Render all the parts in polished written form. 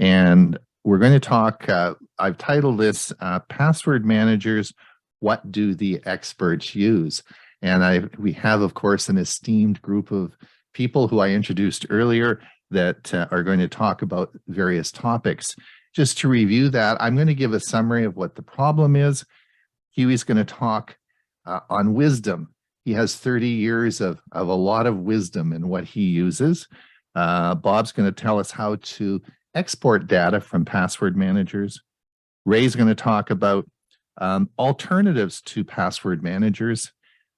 And we're going to talk, I've titled this Password Managers, What Do the Experts Use? And we have, of course, an esteemed group of people who I introduced earlier that are going to talk about various topics. Just to review that, I'm going to give a summary of what the problem is. Hewie's going to talk on wisdom. He has 30 years of a lot of wisdom in what he uses. Bob's going to tell us how to export data from password managers. Ray's going to talk about alternatives to password managers.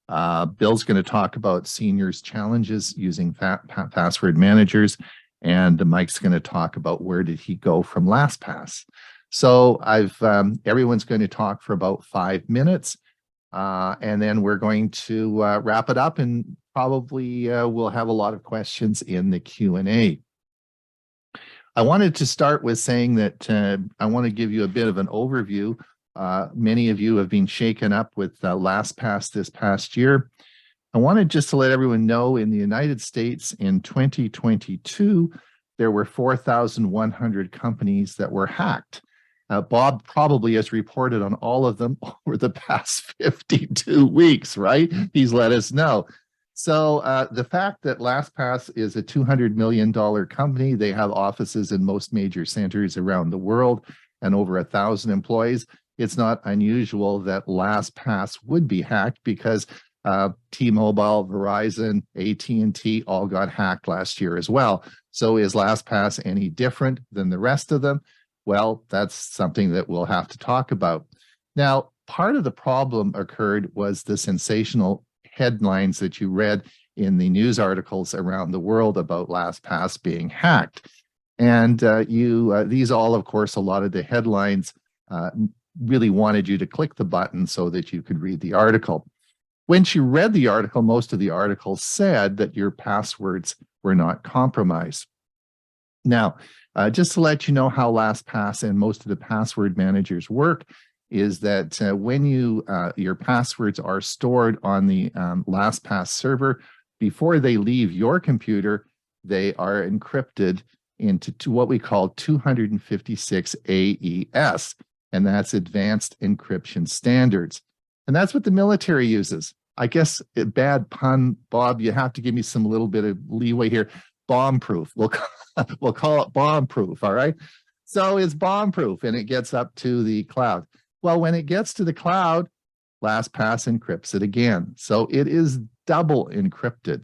Bill's going to talk about seniors' challenges using password managers. And Mike's going to talk about where did he go from LastPass. So everyone's going to talk for about 5 minutes. And then we're going to wrap it up, and probably we'll have a lot of questions in the Q&A. I wanted to start with saying that I want to give you a bit of an overview. Many of you have been shaken up with LastPass this past year. I wanted just to let everyone know in the United States in 2022, there were 4,100 companies that were hacked. Bob probably has reported on all of them over the past 52 weeks, right? He's let us know. So the fact that LastPass is a $200 million company, they have offices in most major centers around the world and over 1,000 employees, it's not unusual that LastPass would be hacked because T-Mobile, Verizon, AT&T all got hacked last year as well. So is LastPass any different than the rest of them? Well, that's something that we'll have to talk about. Now, part of the problem occurred was the sensational headlines that you read in the news articles around the world about LastPass being hacked. And these all, of course, a lot of the headlines really wanted you to click the button so that you could read the article. Once you read the article, most of the article said that your passwords were not compromised. Now, just to let you know how LastPass and most of the password managers work is that when your passwords are stored on the LastPass server, before they leave your computer, they are encrypted into what we call 256 AES, and that's Advanced Encryption Standards. And that's what the military uses. I guess, bad pun, Bob, you have to give me some little bit of leeway here. Bomb-proof. We'll call it bomb-proof, all right? So it's bomb-proof, and it gets up to the cloud. Well, when it gets to the cloud, LastPass encrypts it again. So it is double encrypted.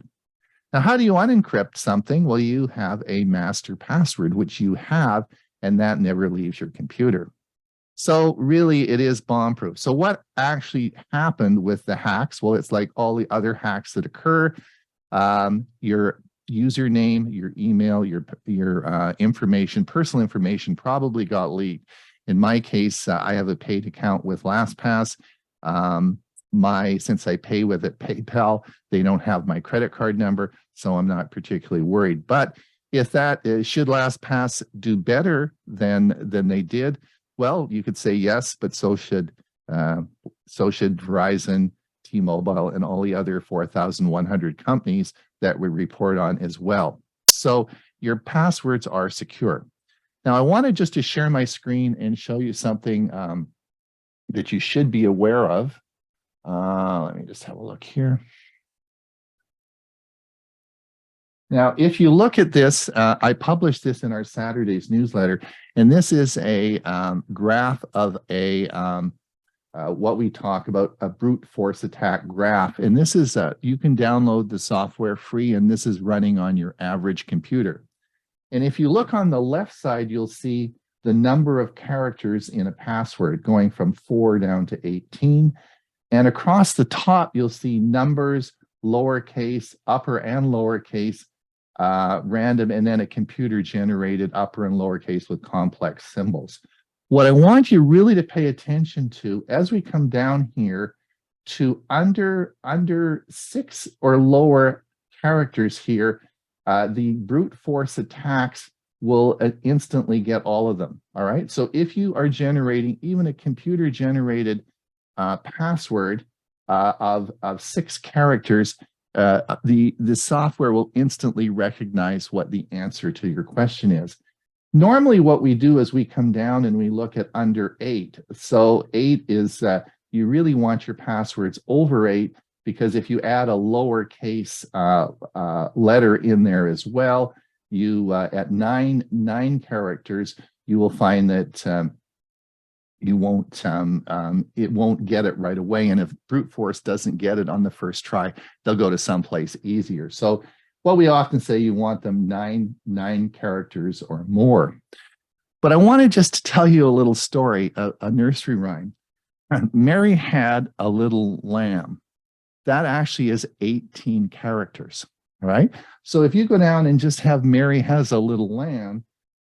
Now, how do you unencrypt something? Well, you have a master password, which you have, and that never leaves your computer. So really, it is bomb-proof. So what actually happened with the hacks? Well, it's like all the other hacks that occur. Your username, your email, your information, personal information probably got leaked. In my case, I have a paid account with LastPass. Since I pay with it PayPal, they don't have my credit card number, so I'm not particularly worried. But if should LastPass do better than they did? Well, you could say yes, but so should Verizon, T-Mobile, and all the other 4,100 companies that we report on as well. So your passwords are secure. Now, I wanted just to share my screen and show you something that you should be aware of. Let me just have a look here. Now, if you look at this, I published this in our Saturday's newsletter, and this is a graph of what we talk about, a brute force attack graph. And this is, you can download the software free, and this is running on your average computer. And if you look on the left side, you'll see the number of characters in a password going from 4 down to 18. And across the top, you'll see numbers, lowercase, upper and lowercase, random, and then a computer-generated upper and lowercase with complex symbols. What I want you really to pay attention to as we come down here to under 6 or lower characters here, the brute force attacks will instantly get all of them, all right? So if you are generating even a computer-generated password of 6 characters, the software will instantly recognize what the answer to your question is. Normally what we do is we come down and we look at under 8. So 8 is, you really want your passwords over 8, because if you add a lowercase letter in there as well, you at nine characters, you will find that you won't it won't get it right away. And if brute force doesn't get it on the first try, they'll go to someplace easier. So what we often say, you want them nine characters or more. But I wanted just to tell you a little story, a nursery rhyme. Mary had a little lamb. That actually is 18 characters. All right. So if you go down and just have Mary has a little lamb,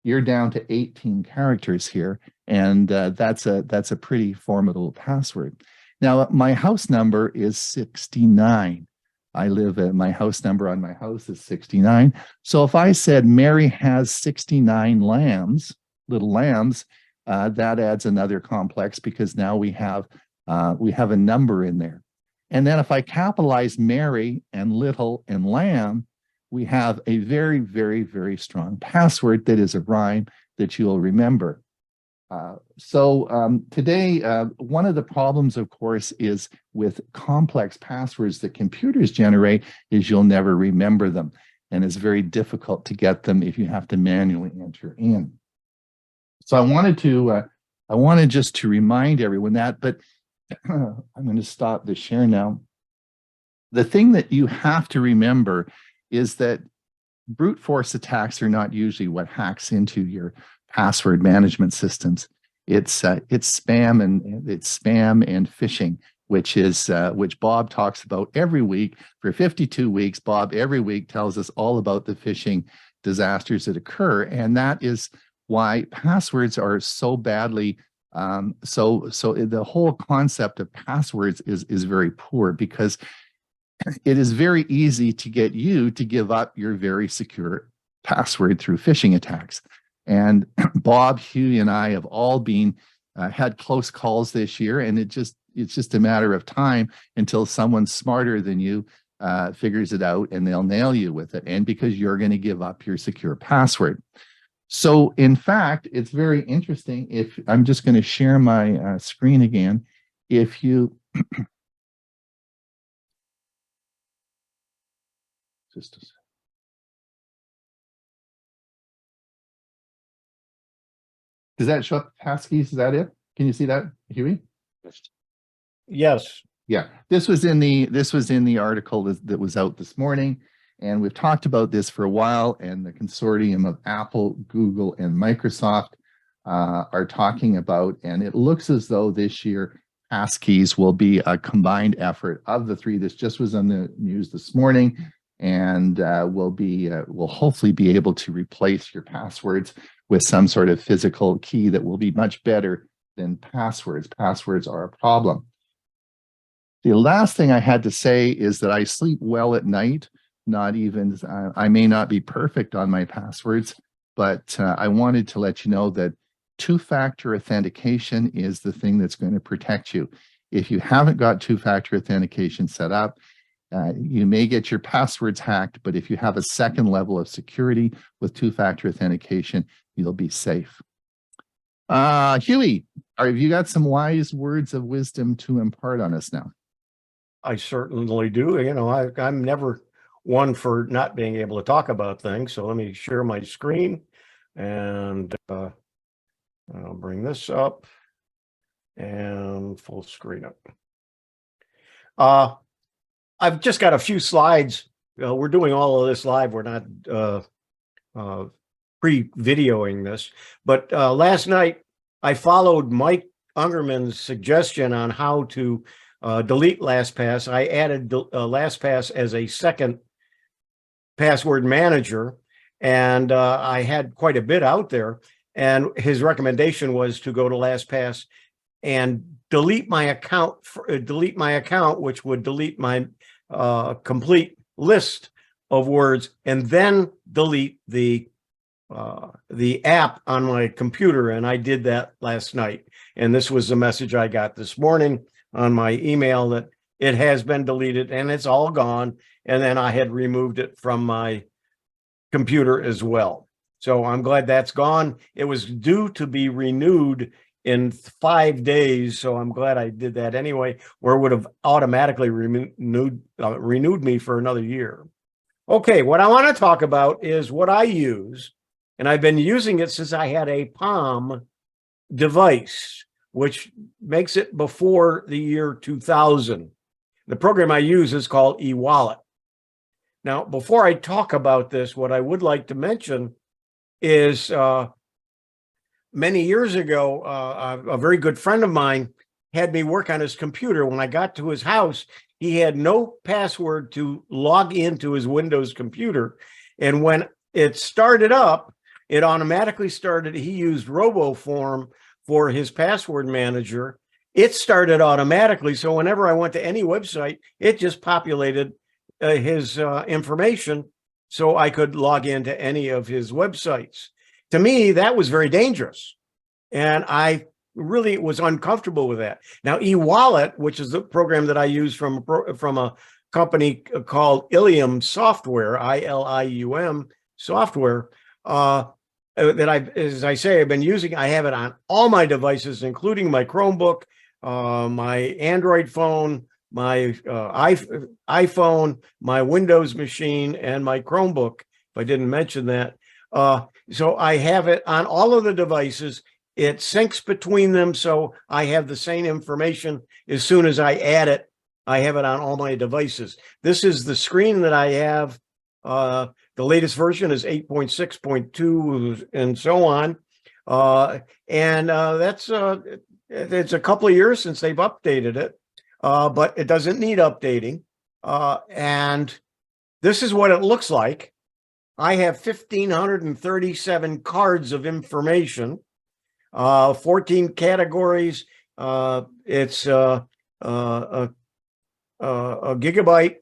you're down to 18 characters here. And that's a pretty formidable password. Now, my house number is 69. I live at my house number on my house is 69. So if I said Mary has 69 lambs, little lambs, that adds another complex, because now we have a number in there. And then if I capitalize Mary and little and lamb, we have a very, very, very strong password that is a rhyme that you'll remember. Today, one of the problems, of course, is with complex passwords that computers generate is you'll never remember them. And it's very difficult to get them if you have to manually enter in. So I wanted just to remind everyone that, but I'm going to stop the share now. The thing that you have to remember is that brute force attacks are not usually what hacks into your password management systems. It's spam and phishing, which Bob talks about every week. For 52 weeks, Bob every week tells us all about the phishing disasters that occur, and that is why passwords are so badly. So the whole concept of passwords is very poor, because it is very easy to get you to give up your very secure password through phishing attacks. And Bob, Hewie, and I have all been had close calls this year, and it's just a matter of time until someone smarter than you figures it out, and they'll nail you with it. And because you're going to give up your secure password. So in fact, it's very interesting. If I'm just going to share my screen again, if you just a second. Does that show up passkeys? Is that it? Can you see that, Hewie? Yes. Yeah. This was in the article that was out this morning, and we've talked about this for a while. And the consortium of Apple, Google, and Microsoft are talking about, and it looks as though this year passkeys will be a combined effort of the three. This just was on the news this morning, and will hopefully be able to replace your passwords with some sort of physical key that will be much better than passwords. Passwords are a problem. The last thing I had to say is that I sleep well at night. Not even, I may not be perfect on my passwords, but I wanted to let you know that two-factor authentication is the thing that's going to protect you. If you haven't got two-factor authentication set up, you may get your passwords hacked, but if you have a second level of security with two-factor authentication, you'll be safe. Hewie, have you got some wise words of wisdom to impart on us now? I certainly do. You know, I'm never one for not being able to talk about things. So let me share my screen, and I'll bring this up and full screen up. I've just got a few slides. We're doing all of this live. We're not pre-videoing this. But last night, I followed Mike Ungerman's suggestion on how to delete LastPass. I added LastPass as a second password manager, and I had quite a bit out there. And his recommendation was to go to LastPass and delete my account, which would delete my complete list of words, and then delete the app on my computer. And I did that last night. And this was the message I got this morning on my email that it has been deleted and it's all gone. And then I had removed it from my computer as well. So I'm glad that's gone. It was due to be renewed in 5 days, so I'm glad I did that anyway, or it would have automatically renewed me for another year. Okay, what I want to talk about is what I use, and I've been using it since I had a Palm device, which makes it before the year 2000. The program I use is called eWallet. Now, before I talk about this, what I would like to mention is many years ago, a very good friend of mine had me work on his computer. When I got to his house, he had no password to log into his Windows computer. And when it started up, it automatically started. He used RoboForm for his password manager. It started automatically. So whenever I went to any website, it just populated his information so I could log into any of his websites. To me, that was very dangerous. And I really was uncomfortable with that. Now, eWallet, which is the program that I use from a company called Ilium Software, ILIUM Software, that as I say, I've been using. I have it on all my devices, including my Chromebook, my Android phone, my iPhone, my Windows machine, and my Chromebook, if I didn't mention that. So I have it on all of the devices. It syncs between them, so I have the same information as soon as I add it. I have it on all my devices. This is the screen that I have. The latest version is 8.6.2 and so on. It's a couple of years since they've updated it. But it doesn't need updating. And this is what it looks like. I have 1,537 cards of information, 14 categories. It's a gigabyte,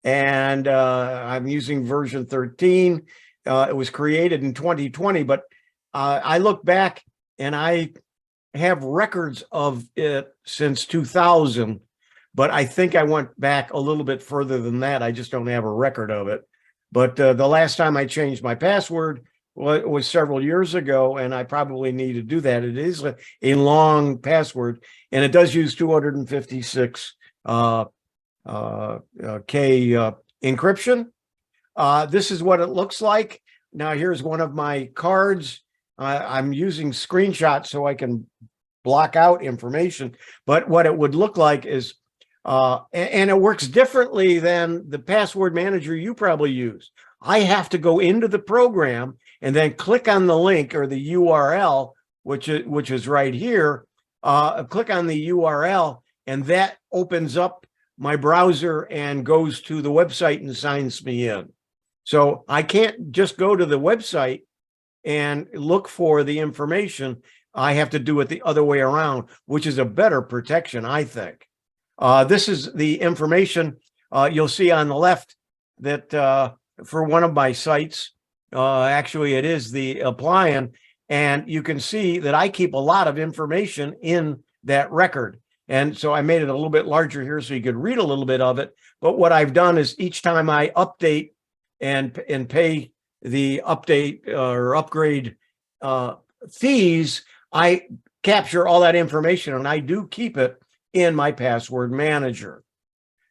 and I'm using version 13. It was created in 2020, but I look back and I have records of it since 2000. But I think I went back a little bit further than that. I just don't have a record of it. But the last time I changed my password was several years ago, and I probably need to do that. It is a long password, and it does use 256 K encryption. This is what it looks like. Now, here's one of my cards. I'm using screenshots so I can block out information. But what it would look like is, and it works differently than the password manager you probably use. I have to go into the program and then click on the link or the URL, which is right here. Click on the URL, and that opens up my browser and goes to the website and signs me in. So I can't just go to the website and look for the information. I have to do it the other way around, which is a better protection, I think. This is the information you'll see on the left that for one of my sites, actually it is the ℎ𝕠𝕟, and you can see that I keep a lot of information in that record. And so I made it a little bit larger here so you could read a little bit of it. But what I've done is each time I update and pay the update or upgrade fees, I capture all that information, and I do keep it in my password manager.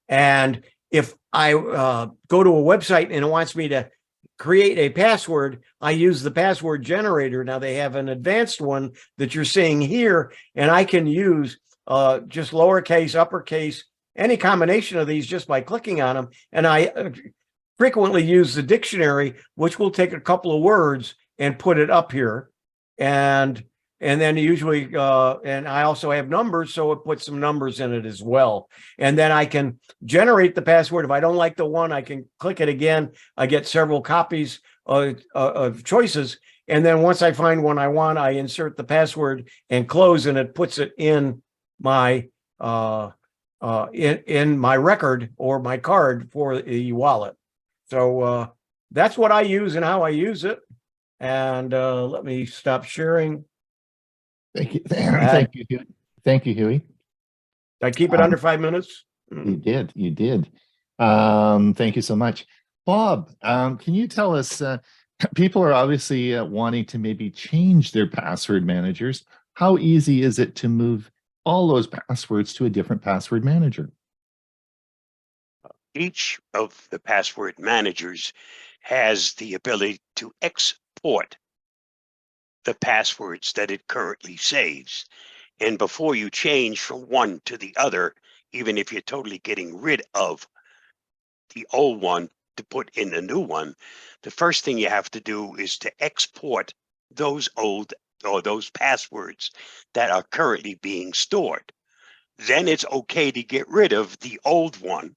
And if I go to a website and it wants me to create a password, I use the password generator. Now they have an advanced one that you're seeing here, and I can use just lowercase, uppercase, any combination of these just by clicking on them. And I frequently use the dictionary, which will take a couple of words and put it up here. And then usually, and I also have numbers, so it puts some numbers in it as well. And then I can generate the password. If I don't like the one, I can click it again. I get several copies of choices. And then once I find one I want, I insert the password and close, and it puts it in my in my record or my card for the wallet. So that's what I use and how I use it. And let me stop sharing. Thank you. Thank you. Thank you, Hewie. Did I keep it under 5 minutes? You did. You did. Thank you so much. Bob, can you tell us, People are obviously wanting to maybe change their password managers. How easy is it to move all those passwords to a different password manager? Each of the password managers has the ability to export the passwords that it currently saves. And before you change from one to the other, even if you're totally getting rid of the old one to put in the new one, the first thing you have to do is to export those old or those passwords that are currently being stored. Then it's okay to get rid of the old one.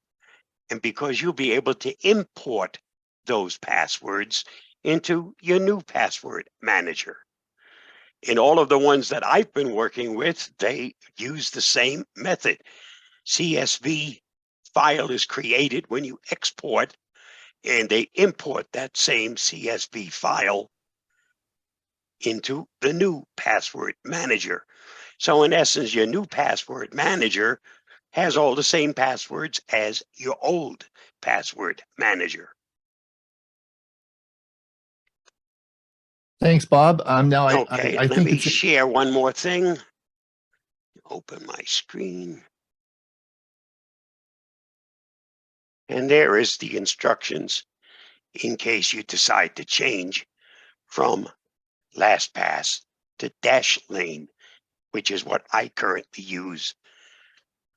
And because you'll be able to import those passwords into your new password manager. In all of the ones that I've been working with, they use the same method. CSV file is created when you export, and they import that same CSV file into the new password manager. So in essence, your new password manager has all the same passwords as your old password manager. Thanks, Bob. Now, Okay, I let think me it's share one more thing. Open my screen. And there is the instructions in case you decide to change from LastPass to Dashlane, which is what I currently use.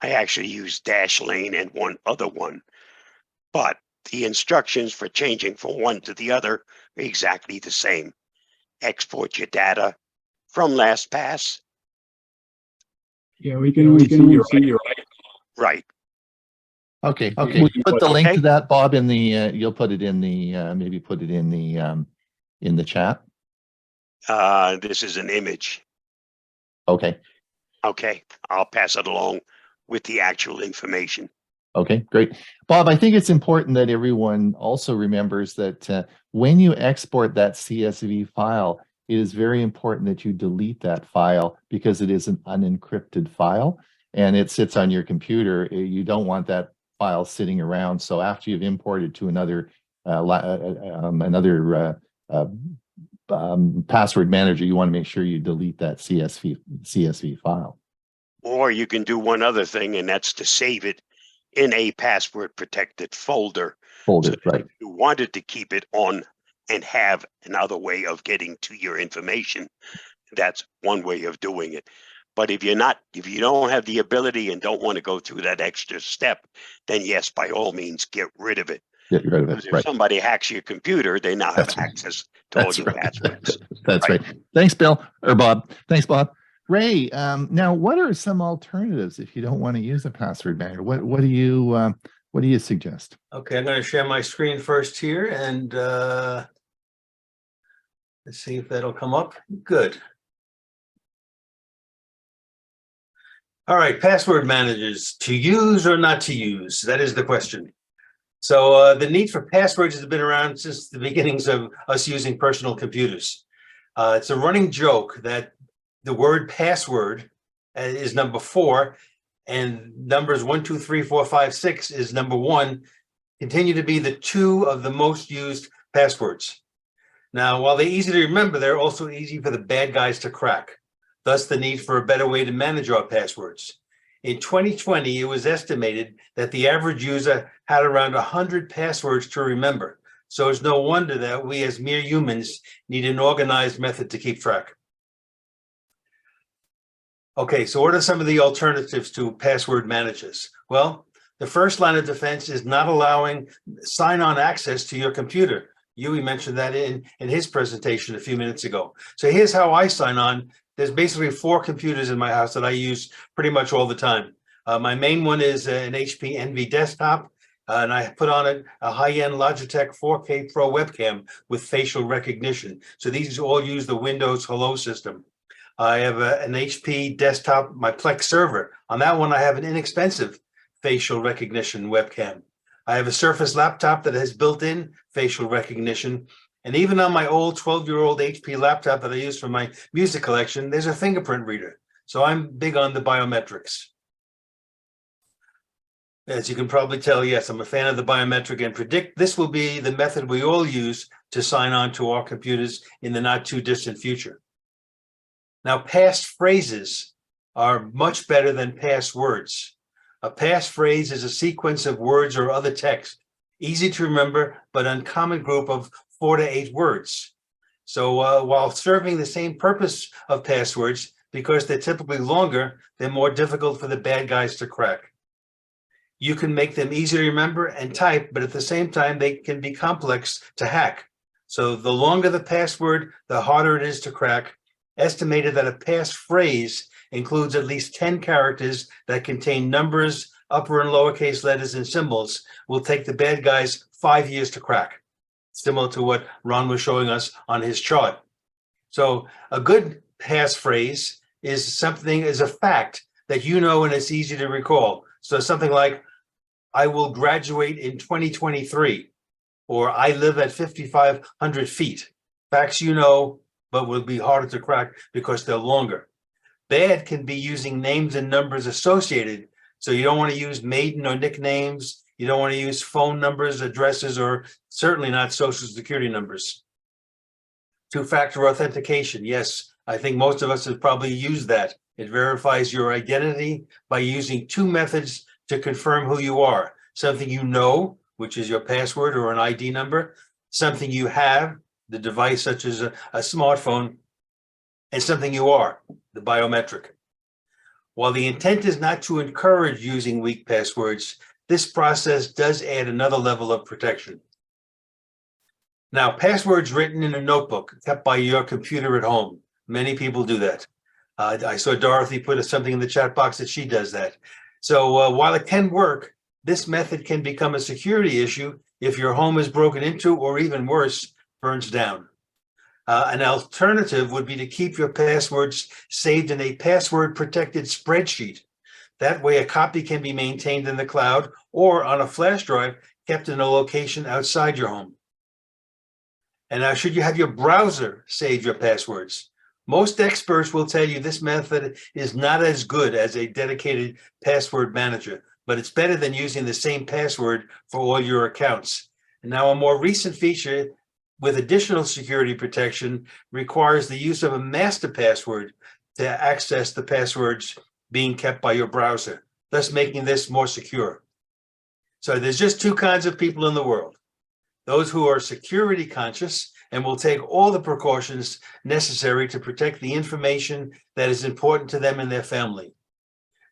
I actually use Dashlane and one other one, but the instructions for changing from one to the other are exactly the same. Export your data from LastPass. Yeah, we can see your Right. okay. Okay. Will you put the link Okay. to that, Bob, in the you'll put it in the maybe put it in the chat. This is an image. Okay. Okay, I'll pass it along with the actual information. Okay, great. Bob, I think it's important that everyone also remembers that when you export that CSV file, it is very important that you delete that file because it is an unencrypted file and it sits on your computer. You don't want that file sitting around. So after you've imported to another password manager, you want to make sure you delete that CSV file. Or you can do one other thing, and that's to save it in a password protected folder. Folder, So right. if you wanted to keep it on and have another way of getting to your information, that's one way of doing it. But if you don't have the ability and don't want to go through that extra step, then yes, by all means, get rid of it. Get rid of it. Because if Right. somebody hacks your computer, they now have access to all your passwords. That's right. Thanks, Bill or Bob. Thanks, Bob. Ray, now what are some alternatives if you don't want to use a password manager? What do you suggest? Okay, I'm going to share my screen first here and let's see if that'll come up. Good. All right, password managers, to use or not to use? That is the question. So the need for passwords has been around since the beginnings of us using personal computers. It's a running joke that the word password is number 4 and numbers 1, 2, 3, 4, 5, 6 is number 1, continue to be the 2 of the most used passwords. Now, while they're easy to remember, they're also easy for the bad guys to crack. Thus, the need for a better way to manage our passwords. In 2020, it was estimated that the average user had around 100 passwords to remember. So it's no wonder that we as mere humans need an organized method to keep track. Okay, so what are some of the alternatives to password managers? Well, the first line of defense is not allowing sign-on access to your computer. Hewie mentioned that in his presentation a few minutes ago. So here's how I sign on. There's basically 4 computers in my house that I use pretty much all the time. My main one is an HP Envy desktop, and I put on it a high-end Logitech 4K Pro webcam with facial recognition. So these all use the Windows Hello system. I have an HP desktop, my Plex server. On that one, I have an inexpensive facial recognition webcam. I have a Surface laptop that has built-in facial recognition. And even on my old 12-year-old HP laptop that I use for my music collection, there's a fingerprint reader. So I'm big on the biometrics. As you can probably tell, yes, I'm a fan of the biometric and predict this will be the method we all use to sign on to our computers in the not too distant future. Now, passphrases are much better than passwords. A passphrase is a sequence of words or other text, easy to remember, but uncommon group of 4 to 8 words. So while serving the same purpose of passwords, because they're typically longer, they're more difficult for the bad guys to crack. You can make them easy to remember and type, but at the same time, they can be complex to hack. So the longer the password, the harder it is to crack. Estimated that a passphrase includes at least 10 characters that contain numbers, upper and lowercase letters, and symbols. Will take the bad guys 5 years to crack, similar to what Ron was showing us on his chart. So a good passphrase is a fact that you know and it's easy to recall. So something like, I will graduate in 2023, or I live at 5,500 feet. Facts you know, but will be harder to crack because they're longer. Bad can be using names and numbers associated. So you don't want to use maiden or nicknames. You don't want to use phone numbers, addresses, or certainly not social security numbers. Two-factor authentication. Yes, I think most of us have probably used that. It verifies your identity by using 2 methods to confirm who you are. Something you know, which is your password or an ID number, something you have, the device such as a smartphone, and something you are, the biometric. While the intent is not to encourage using weak passwords, this process does add another level of protection. Now, passwords written in a notebook kept by your computer at home. Many people do that. I saw Dorothy put something in the chat box that she does that. So while it can work, this method can become a security issue if your home is broken into, or even worse, burns down. An alternative would be to keep your passwords saved in a password-protected spreadsheet. That way, a copy can be maintained in the cloud or on a flash drive kept in a location outside your home. And now, should you have your browser save your passwords? Most experts will tell you this method is not as good as a dedicated password manager, but it's better than using the same password for all your accounts. And now, a more recent feature with additional security protection requires the use of a master password to access the passwords being kept by your browser, thus making this more secure. So there's just 2 kinds of people in the world. Those who are security conscious and will take all the precautions necessary to protect the information that is important to them and their family.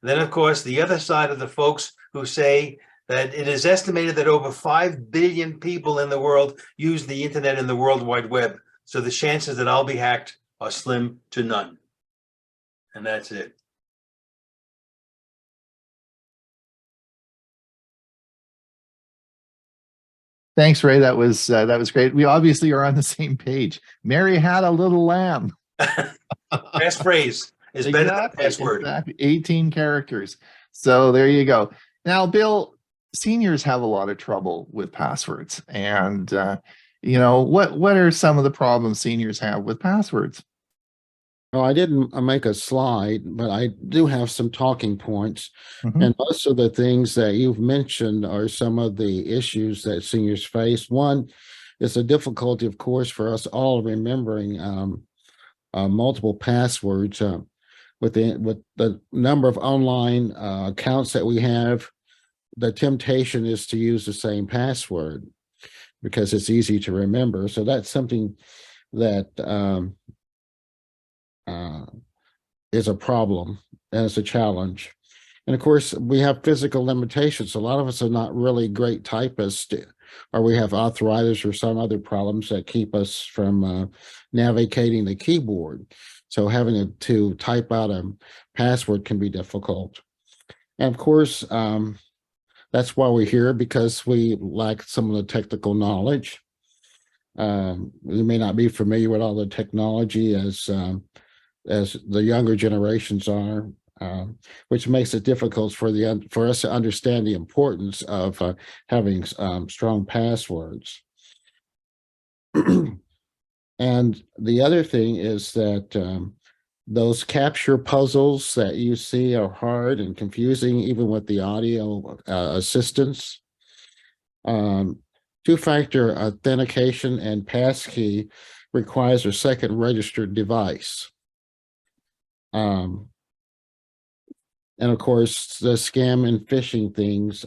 Then, of course, the other side of the folks who say that it is estimated that over 5 billion people in the world use the internet and the World Wide Web. So the chances that I'll be hacked are slim to none. And that's it. Thanks, Ray. That was great. We obviously are on the same page. Mary had a little lamb. Passphrase is better than password. Exactly. 18 characters. So there you go. Now, Bill, seniors have a lot of trouble with passwords. And, what are some of the problems seniors have with passwords? Well, I didn't make a slide, but I do have some talking points. And most of the things that you've mentioned are some of the issues that seniors face. One is a difficulty, of course, for us all remembering multiple passwords. With the number of online accounts that we have, the temptation is to use the same password because it's easy to remember. So that's something that is a problem and it's a challenge. And of course, we have physical limitations. A lot of us are not really great typists, or we have arthritis or some other problems that keep us from navigating the keyboard. So having to type out a password can be difficult. And of course, that's why we're here, because we lack some of the technical knowledge. We may not be familiar with all the technology as the younger generations are, which makes it difficult for us to understand the importance of having strong passwords. And the other thing is that those capture puzzles that you see are hard and confusing, even with the audio assistance. Two-factor authentication and passkey requires a second registered device. And of course, the scam and phishing things,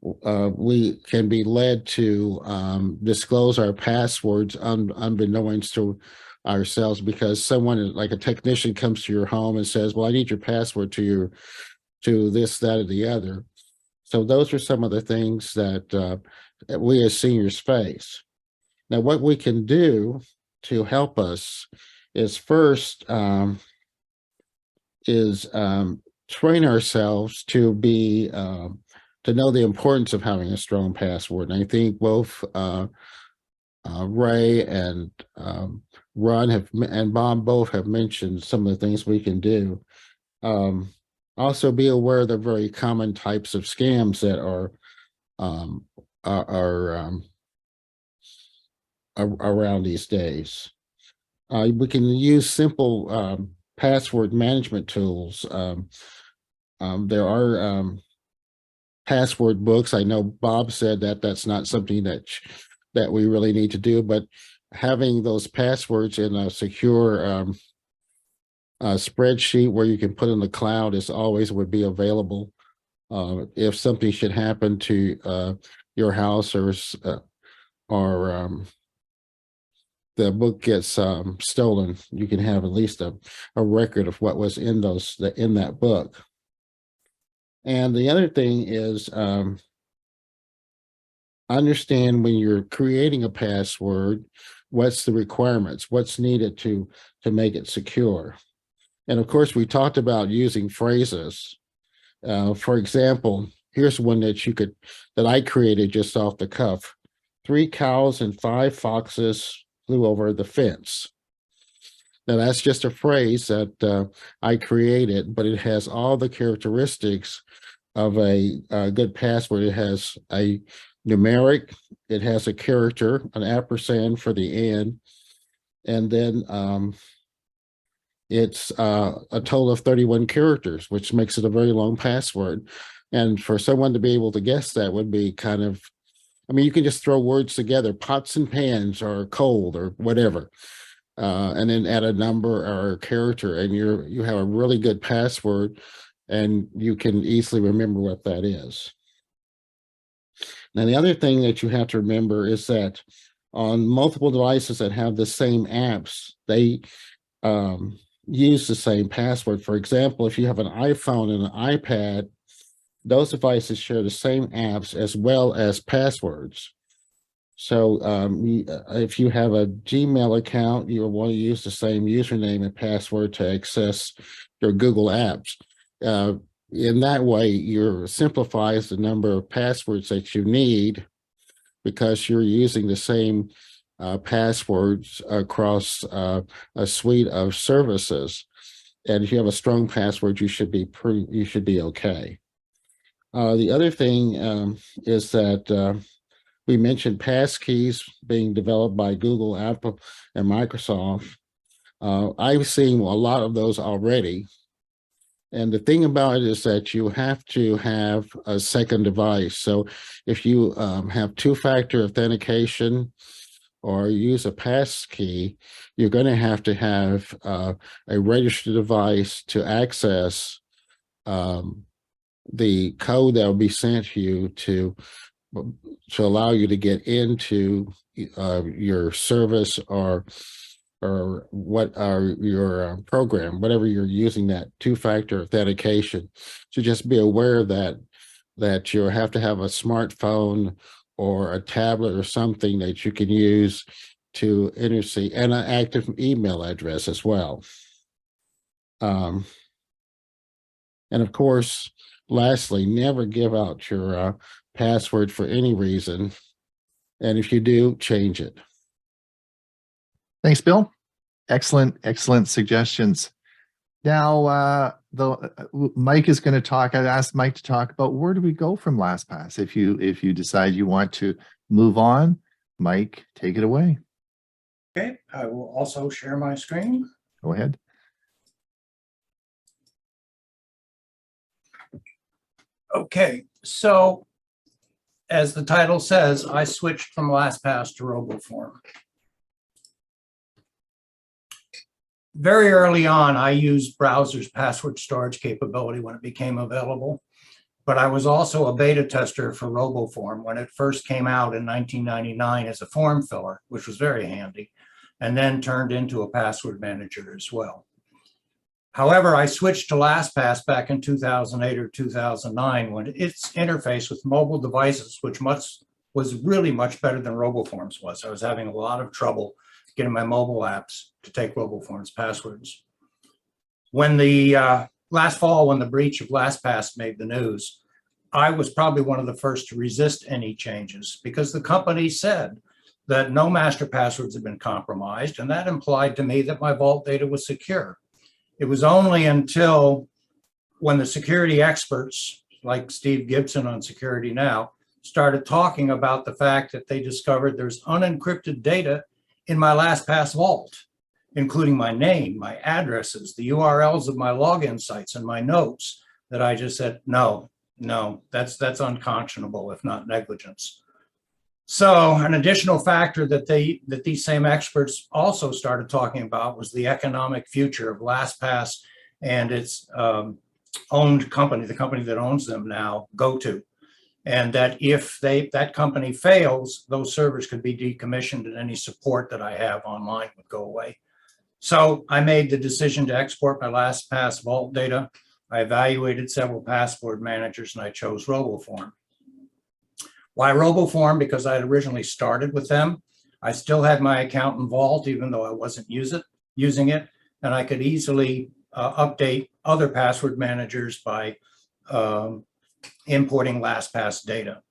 we can be led to disclose our passwords unbeknownst to ourselves, because someone like a technician comes to your home and says, well, I need your password to this, that, or the other. So those are some of the things that we as seniors face. Now, what we can do to help us is first train ourselves to be to know the importance of having a strong password. And I think both Ray and Ron and Bob both have mentioned some of the things we can do. Also, be aware of the very common types of scams that are around these days. We can use simple password management tools. There are password books. I know Bob said that that's not something that we really need to do, but having those passwords in a secure spreadsheet where you can put in the cloud is always would be available. If something should happen to your house or the book gets stolen, you can have at least a record of what was in that book. And the other thing is understand when you're creating a password, what's the requirements, what's needed to make it secure. And of course, we talked about using phrases. For example, here's one that I created just off the cuff. 3 cows and 5 foxes flew over the fence. Now that's just a phrase that I created, but it has all the characteristics of a good password. It has a numeric, it has a character, an ampersand for the end, and then it's a total of 31 characters, which makes it a very long password. And for someone to be able to guess that would be kind of, I mean, you can just throw words together, pots and pans or cold or whatever, and then add a number or a character, and you have a really good password, and you can easily remember what that is. Now, the other thing that you have to remember is that on multiple devices that have the same apps, they use the same password. For example, if you have an iPhone and an iPad, those devices share the same apps as well as passwords. So if you have a Gmail account, you will want to use the same username and password to access your Google apps. In that way, you simplifies the number of passwords that you need, because you're using the same passwords across a suite of services. And if you have a strong password, you should be okay. The other thing is that we mentioned passkeys being developed by Google, Apple, and Microsoft. I've seen a lot of those already. And the thing about it is that you have to have a second device. So if you have two-factor authentication or use a passkey, you're going to have a registered device to access the code that will be sent to you to allow you to get into your service or what are your program, whatever you're using that two-factor authentication. So just be aware that you have to have a smartphone or a tablet or something that you can use to intercede, and an active email address as well. And of course, lastly, never give out your password for any reason. And if you do, change it. Thanks, Bill. Excellent suggestions. Now, Mike is going to talk. I'd asked Mike to talk about where do we go from LastPass. If you decide you want to move on, Mike, take it away. Okay, I will also share my screen. Go ahead. Okay, so as the title says, I switched from LastPass to RoboForm. Very early on, I used browser's password storage capability when it became available, but I was also a beta tester for RoboForm when it first came out in 1999 as a form filler, which was very handy, and then turned into a password manager as well. However, I switched to LastPass back in 2008 or 2009 when its interface with mobile devices, which was really much better than RoboForm's was. I was having a lot of trouble getting my mobile apps to take RoboForm's passwords. When the last fall, when the breach of LastPass made the news, I was probably one of the first to resist any changes because the company said that no master passwords had been compromised, and that implied to me that my vault data was secure. It was only until when the security experts, like Steve Gibson on Security Now, started talking about the fact that they discovered there's unencrypted data in my LastPass vault, including my name, my addresses, the URLs of my login sites, and my notes, that I just said, no, that's unconscionable, if not negligence. So an additional factor that these same experts also started talking about was the economic future of LastPass and its owned company, the company that owns them now, GoTo. And that if that company fails, those servers could be decommissioned and any support that I have online would go away. So I made the decision to export my LastPass vault data. I evaluated several password managers and I chose RoboForm. Why RoboForm? Because I had originally started with them. I still had my account in Vault, even though I wasn't using it, and I could easily update other password managers by importing LastPass data.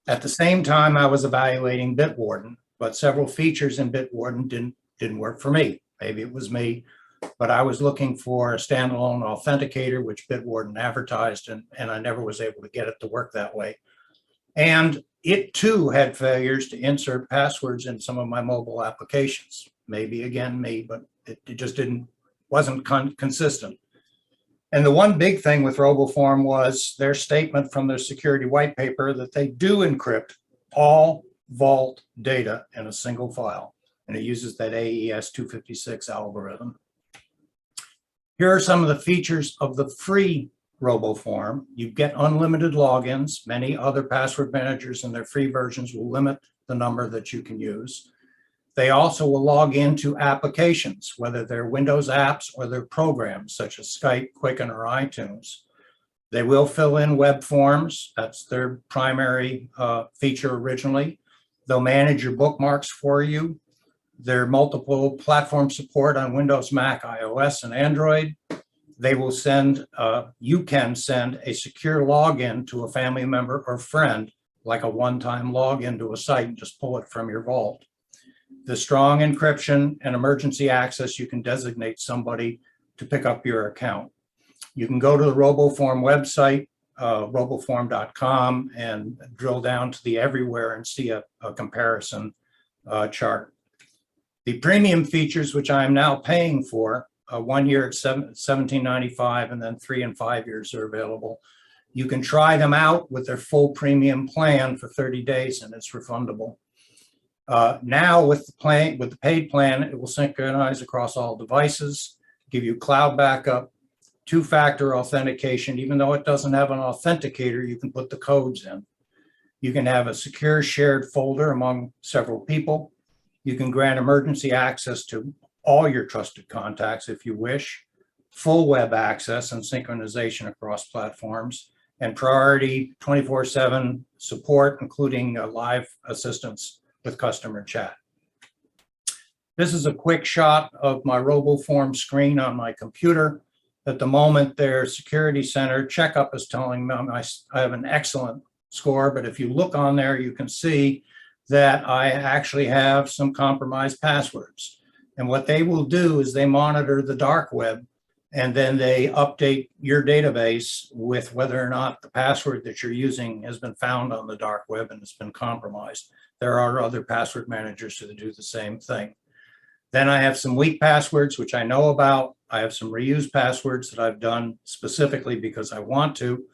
At the same time, I was evaluating Bitwarden, but several features in Bitwarden didn't work for me. Maybe it was me, but I was looking for a standalone authenticator, which Bitwarden advertised, and I never was able to get it to work that way. And it too had failures to insert passwords in some of my mobile applications. Maybe again me, but it just wasn't consistent. And the one big thing with RoboForm was their statement from their security white paper that they do encrypt all vault data in a single file. And it uses that AES 256 algorithm. Here are some of the features of the free RoboForm. You get unlimited logins. Many other password managers in their free versions will limit the number that you can use. They also will log into applications, whether they're Windows apps or they're programs such as Skype, Quicken, or iTunes. They will fill in web forms. That's their primary feature originally. They'll manage your bookmarks for you. Their multiple platform support on Windows, Mac, iOS, and Android. They will you can send a secure login to a family member or friend, like a one-time login to a site and just pull it from your vault. The strong encryption and emergency access, you can designate somebody to pick up your account. You can go to the RoboForm website, roboform.com, and drill down to the everywhere and see a comparison chart. The premium features, which I'm now paying for, 1 year at $17.95, and then 3 and 5 years are available. You can try them out with their full premium plan for 30 days, and it's refundable. Now with the paid plan, it will synchronize across all devices, give you cloud backup, 2-factor authentication. Even though it doesn't have an authenticator, you can put the codes in. You can have a secure shared folder among several people. You can grant emergency access to all your trusted contacts if you wish, full web access and synchronization across platforms, and priority 24/7 support, including live assistance with customer chat. This is a quick shot of my RoboForm screen on my computer. At the moment, their security center checkup is telling me I have an excellent score, but if you look on there, you can see that I actually have some compromised passwords. And what they will do is they monitor the dark web, and then they update your database with whether or not the password that you're using has been found on the dark web and it's been compromised. There are other password managers that do the same thing. Then I have some weak passwords, which I know about. I have some reused passwords that I've done specifically because I want to.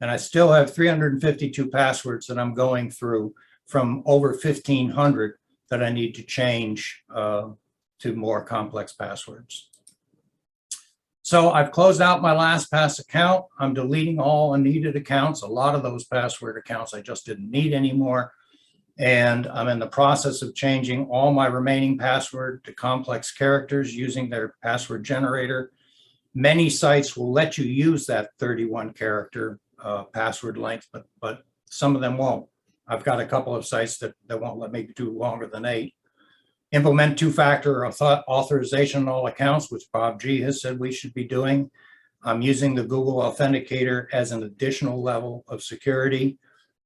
And I still have 352 passwords that I'm going through from over 1,500 that I need to change to more complex passwords. So I've closed out my LastPass account. I'm deleting all unneeded accounts. A lot of those password accounts I just didn't need anymore. And I'm in the process of changing all my remaining password to complex characters using their password generator. Many sites will let you use that 31 character password length, but some of them won't. I've got a couple of sites that won't let me do longer than 8. Implement two-factor authorization on all accounts, which Bob G has said we should be doing. I'm using the Google Authenticator as an additional level of security.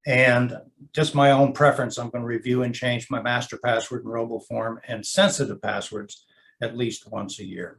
And just my own preference, I'm going to review and change my master password and RoboForm and sensitive passwords at least once a year.